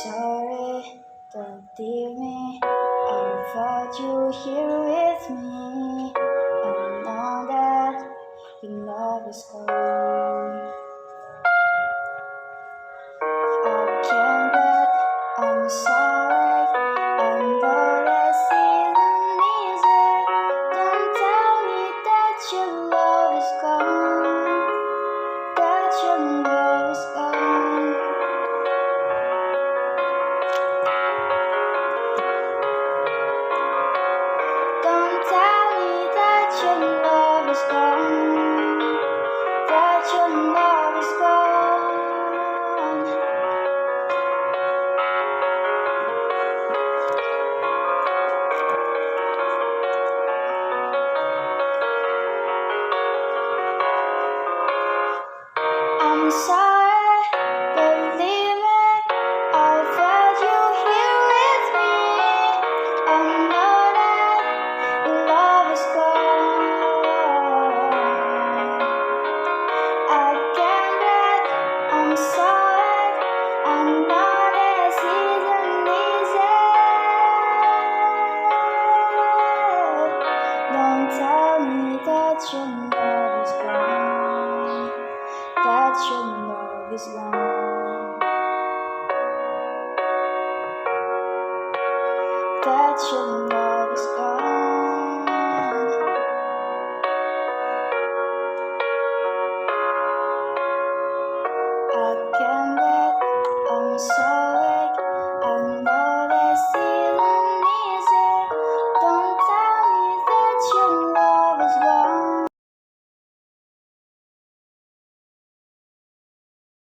Sorry, don't leave me. I thought you were here with me. I know that your love is gone. I can't bet, I'm sorry. I know this isn't easy. Don't tell me that your love is gone. That your love is gone. Don't tell me that your love is gone. That your love is gone. I'm sorry, believe me. I felt you here with me. I know that your love is gone. I can't breathe, I'm sorry. I know this isn't easy. Don't tell me that your love is gone. That your love is gone. That your